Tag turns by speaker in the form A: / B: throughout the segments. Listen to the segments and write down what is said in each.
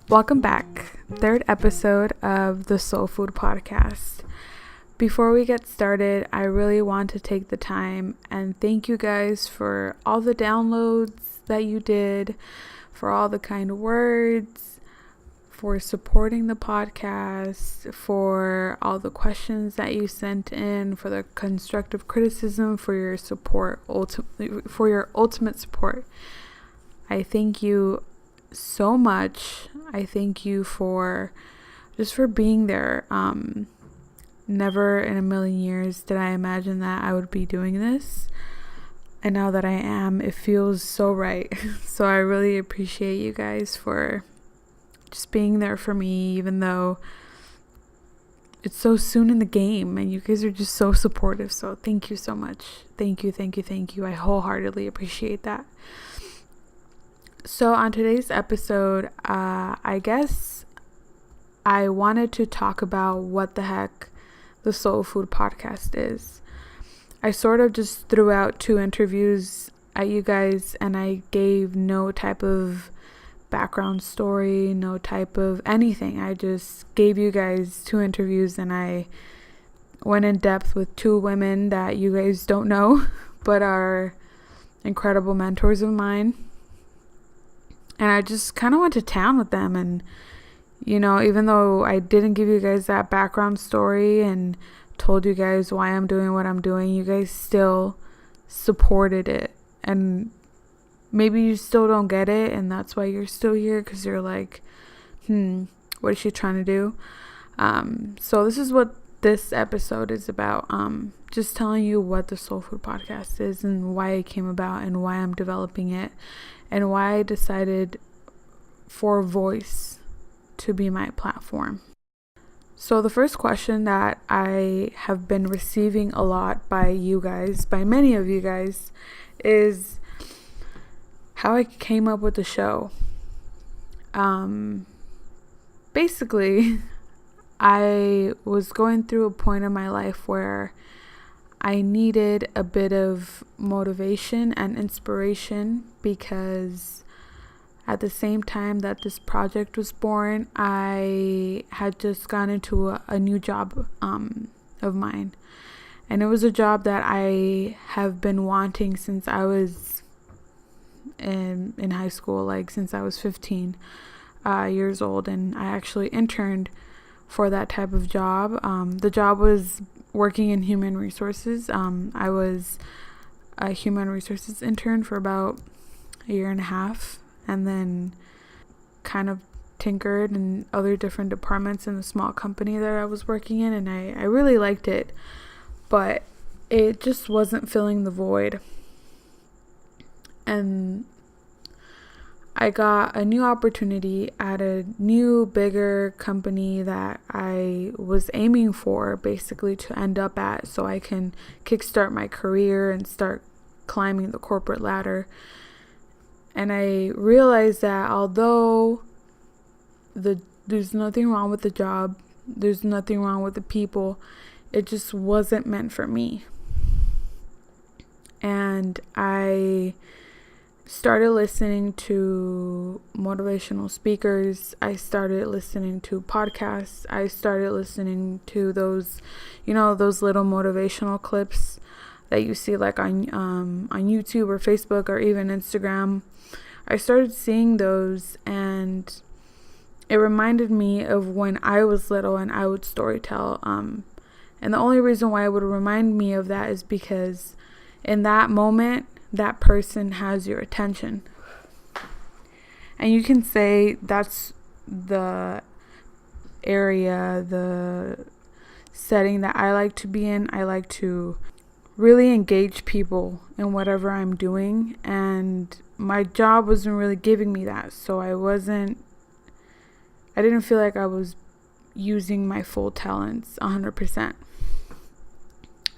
A: Welcome back. Third episode of the Soul Food podcast. Before we get started, I really want to take the time and thank you guys for all the downloads that you did, for all the kind words, for supporting the podcast, for all the questions that you sent in, for the constructive criticism, for your support, for your ultimate support. I thank you so much. I thank you for being there. Never in a million years did I imagine that I would be doing this, and now that I am, it feels so right. So I really appreciate you guys for just being there for me, even though it's so soon in the game, and you guys are just so supportive. So thank you so much. Thank you. I wholeheartedly appreciate that. So on today's episode, I guess I wanted to talk about what the heck the Soul Food podcast is. I sort of just threw out 2 interviews at you guys, and I gave no type of background story, no type of anything. I just gave you guys 2 interviews, and I went in depth with 2 women that you guys don't know, but are incredible mentors of mine. And I just kind of went to town with them. And, you know, even though I didn't give you guys that background story and told you guys why I'm doing what I'm doing, you guys still supported it. And maybe you still don't get it, and that's why you're still here, because you're like, what is she trying to do? So this is what this episode is about. Just telling you what the Soul Food podcast is and why it came about and why I'm developing it and why I decided for voice to be my platform. So the first question that I have been receiving a lot by you guys, by many of you guys, is how I came up with the show. Basically, I was going through a point in my life where I needed a bit of motivation and inspiration, because at the same time that this project was born, I had just gone into a new job of mine. And it was a job that I have been wanting since I was in high school, like since I was 15 years old. And I actually interned for that type of job. The job was working in human resources. I was a human resources intern for about a year and a half, and then kind of tinkered in other different departments in the small company that I was working in, and I really liked it, but it just wasn't filling the void. And I got a new opportunity at a new, bigger company that I was aiming for, basically, to end up at, so I can kickstart my career and start climbing the corporate ladder. And I realized that although there's nothing wrong with the job, there's nothing wrong with the people, it just wasn't meant for me. And I started listening to motivational speakers. I started listening to podcasts. I started listening to those little motivational clips that you see like on YouTube or Facebook or even Instagram. I started seeing those, and it reminded me of when I was little and I would storytell. And the only reason why it would remind me of that is because in that moment, that person has your attention. And you can say that's the area, the setting that I like to be in. I like to really engage people in whatever I'm doing, and my job wasn't really giving me that, so I didn't feel like I was using my full talents 100%.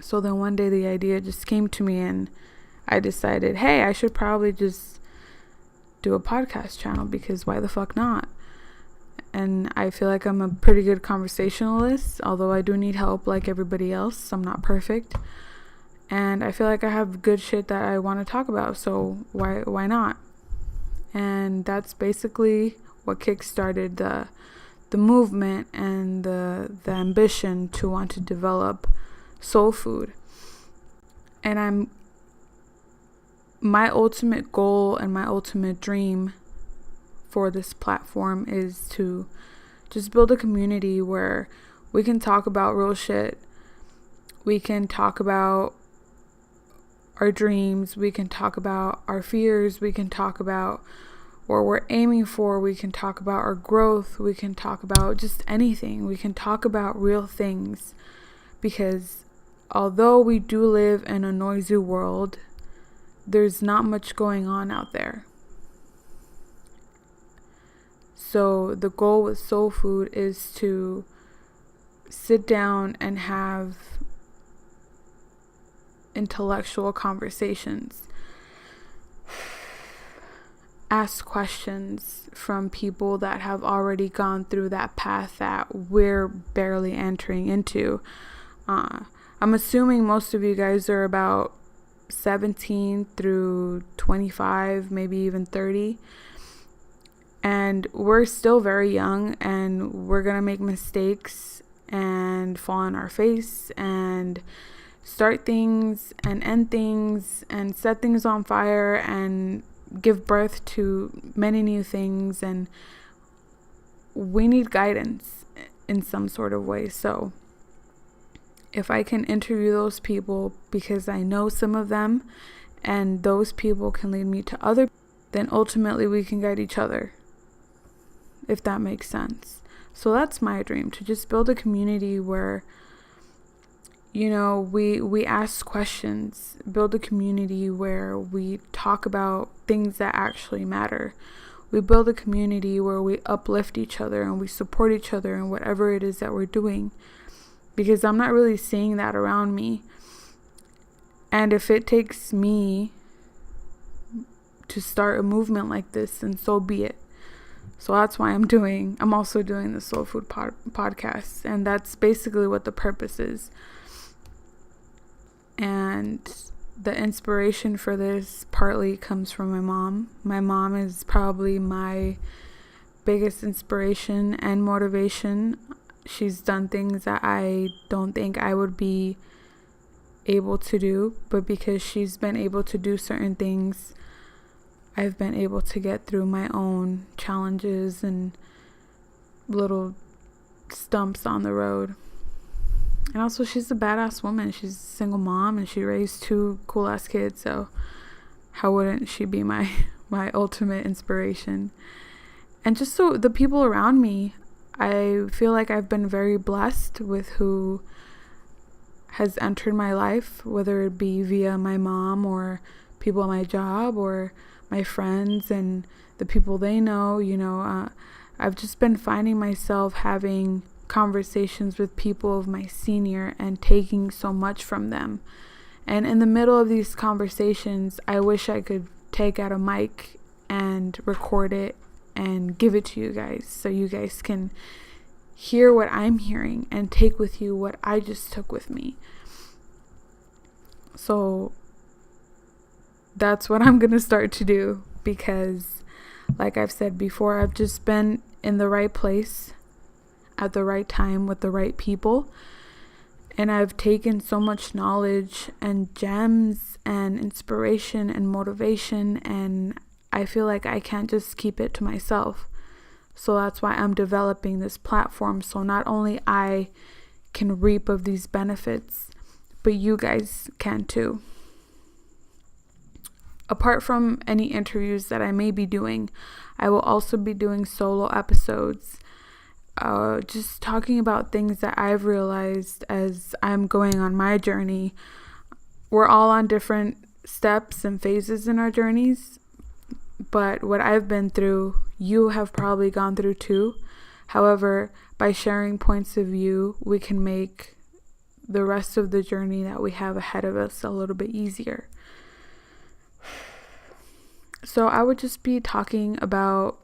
A: So then one day the idea just came to me, and I decided, hey, I should probably just do a podcast channel, because why the fuck not? And I feel like I'm a pretty good conversationalist, although I do need help like everybody else. I'm not perfect. And I feel like I have good shit that I want to talk about, so why not? And that's basically what kickstarted the movement and the ambition to want to develop soul food. And my ultimate goal and my ultimate dream for this platform is to just build a community where we can talk about real shit. We can talk about our dreams. We can talk about our fears. We can talk about what we're aiming for. We can talk about our growth. We can talk about just anything. We can talk about real things, because although we do live in a noisy world, there's not much going on out there. So the goal with soul food is to sit down and have intellectual conversations, ask questions from people that have already gone through that path that we're barely entering into. I'm assuming most of you guys are about 17 through 25, maybe even 30. And we're still very young, and we're going to make mistakes and fall on our face and start things and end things and set things on fire and give birth to many new things. And we need guidance in some sort of way. So if I can interview those people, because I know some of them, and those people can lead me to other, then ultimately we can guide each other, if that makes sense. So that's my dream, to just build a community where, you know, we ask questions, build a community where we talk about things that actually matter. We build a community where we uplift each other and we support each other in whatever it is that we're doing, because I'm not really seeing that around me. And if it takes me to start a movement like this, then so be it. So that's why I'm also doing the Soul Food podcast. And that's basically what the purpose is. And the inspiration for this partly comes from my mom. My mom is probably my biggest inspiration and motivation. She's done things that I don't think I would be able to do, but because she's been able to do certain things, I've been able to get through my own challenges and little stumps on the road. And also, she's a badass woman. She's a single mom, and she raised 2 cool ass kids, so how wouldn't she be my ultimate inspiration? And just so the people around me, I feel like I've been very blessed with who has entered my life, whether it be via my mom or people at my job or my friends and the people they know. You know, I've just been finding myself having conversations with people of my senior and taking so much from them. And in the middle of these conversations, I wish I could take out a mic and record it and give it to you guys, so you guys can hear what I'm hearing and take with you what I just took with me. So that's what I'm gonna start to do, because like I've said before, I've just been in the right place at the right time with the right people, and I've taken so much knowledge and gems and inspiration and motivation, and I feel like I can't just keep it to myself. So that's why I'm developing this platform, so not only I can reap of these benefits, but you guys can too. Apart from any interviews that I may be doing, I will also be doing solo episodes, just talking about things that I've realized as I'm going on my journey. We're all on different steps and phases in our journeys, but what I've been through, you have probably gone through too. However, by sharing points of view, we can make the rest of the journey that we have ahead of us a little bit easier. So I would just be talking about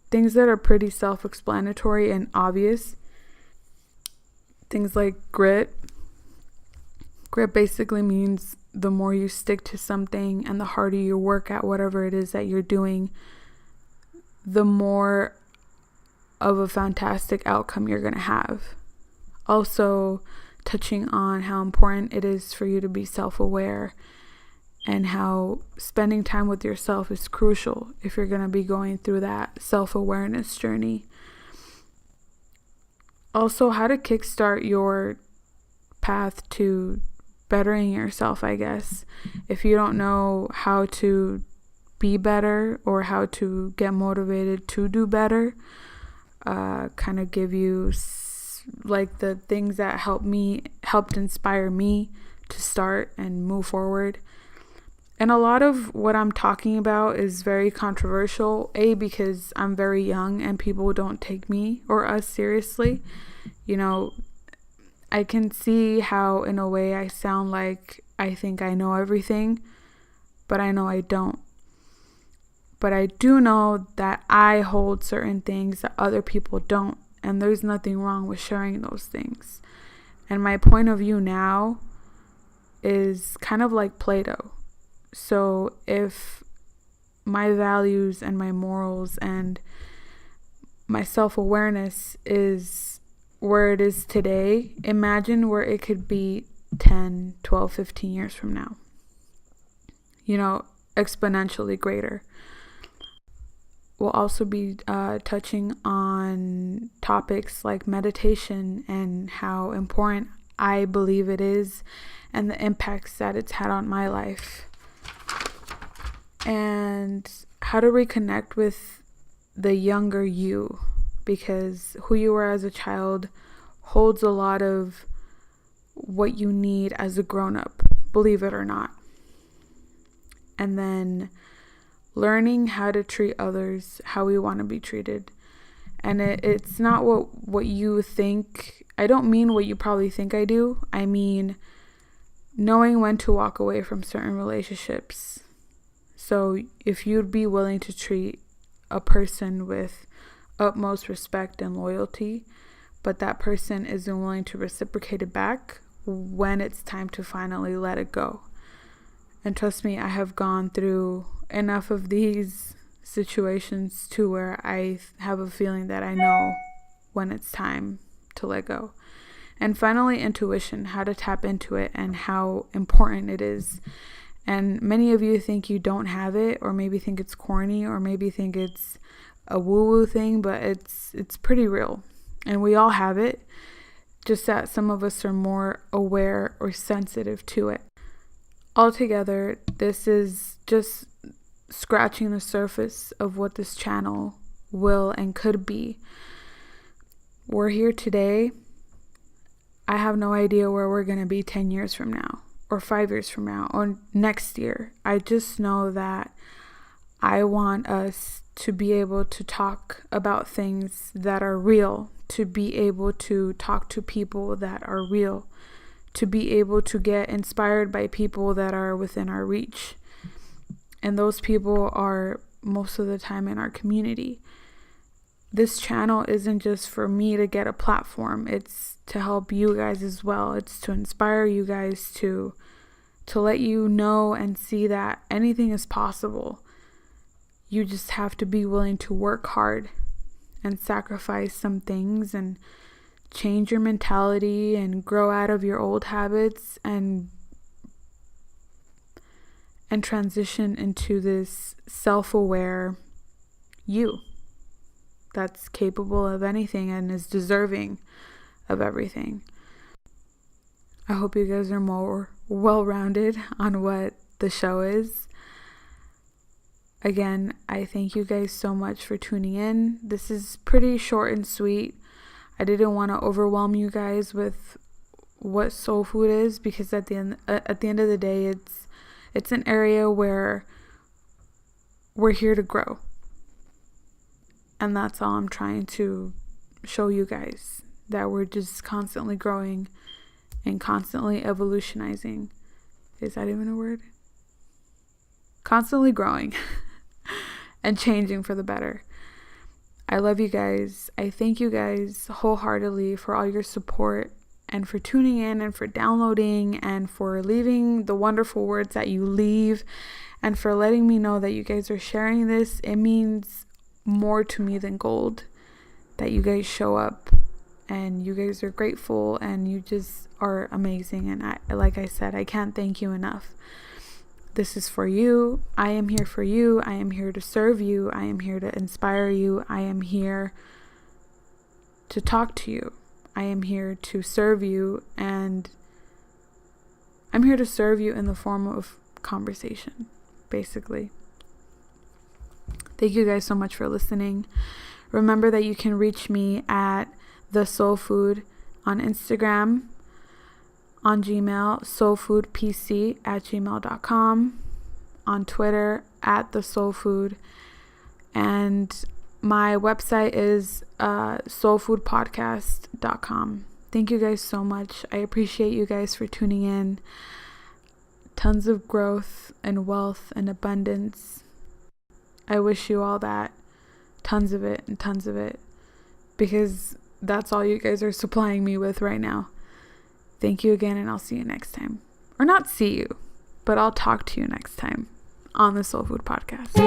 A: things that are pretty self-explanatory and obvious. Things like grit. Grit basically means the more you stick to something and the harder you work at whatever it is that you're doing, the more of a fantastic outcome you're going to have. Also, touching on how important it is for you to be self-aware and how spending time with yourself is crucial if you're going to be going through that self-awareness journey. Also, how to kickstart your path to bettering yourself, I guess. If you don't know how to be better or how to get motivated to do better, kind of give you like the things that helped inspire me to start and move forward. And a lot of what I'm talking about is very controversial, because I'm very young and people don't take me or us seriously. You know, I can see how in a way I sound like I think I know everything, but I know I don't. But I do know that I hold certain things that other people don't, and there's nothing wrong with sharing those things. And my point of view now is kind of like Play-Doh. So if my values and my morals and my self-awareness is where it is today, imagine where it could be 10, 12, 15 years from now. You know, exponentially greater. We'll also be touching on topics like meditation and how important I believe it is and the impacts that it's had on my life. And how to reconnect with the younger you, because who you were as a child holds a lot of what you need as a grown-up, believe it or not. And then learning how to treat others how we want to be treated. And it's not what you think. I don't mean what you probably think I do. I mean knowing when to walk away from certain relationships. So if you'd be willing to treat a person with utmost respect and loyalty, but that person isn't willing to reciprocate it back when it's time to finally let it go. And trust me, I have gone through enough of these situations to where I have a feeling that I know when it's time to let go. And finally, intuition, how to tap into it and how important it is. And many of you think you don't have it, or maybe think it's corny, or maybe think it's a woo-woo thing, but it's pretty real. And we all have it, just that some of us are more aware or sensitive to it. Altogether, this is just scratching the surface of what this channel will and could be. We're here today. I have no idea where we're going to be 10 years from now, or 5 years from now, or next year. I just know that I want us to be able to talk about things that are real, to be able to talk to people that are real, to be able to get inspired by people that are within our reach. And those people are most of the time in our community. This channel isn't just for me to get a platform. It's to help you guys as well. It's to inspire you guys to let you know and see that anything is possible. You just have to be willing to work hard and sacrifice some things and change your mentality and grow out of your old habits and transition into this self-aware you that's capable of anything and is deserving of everything. I hope you guys are more well-rounded on what the show is. Again, I thank you guys so much for tuning in. This is pretty short and sweet. I didn't want to overwhelm you guys with what soul food is, because at the end of the day, it's an area where we're here to grow. And that's all I'm trying to show you guys, that we're just constantly growing and constantly evolutionizing. Is that even a word? Constantly growing and changing for the better. I love you guys. I thank you guys wholeheartedly for all your support and for tuning in and for downloading and for leaving the wonderful words that you leave and for letting me know that you guys are sharing this. It means more to me than gold that you guys show up and you guys are grateful and you just are amazing. And like I said, I can't thank you enough. This is for you. I am here for you. I am here to serve you. I am here to inspire you. I am here to talk to you. I am here to serve you, and I'm here to serve you in the form of conversation, basically. Thank you guys so much for listening. Remember that you can reach me at theSolFood on Instagram, on Gmail, solfoodpc@gmail.com, on Twitter at theSolFood, and my website is solfoodpodcast.com. Thank you guys so much. I appreciate you guys for tuning in. Tons of growth and wealth and abundance. I wish you all that. Tons of it, because that's all you guys are supplying me with right now. Thank you again, and I'll see you next time. Or not see you, but I'll talk to you next time on the Soul Food Podcast.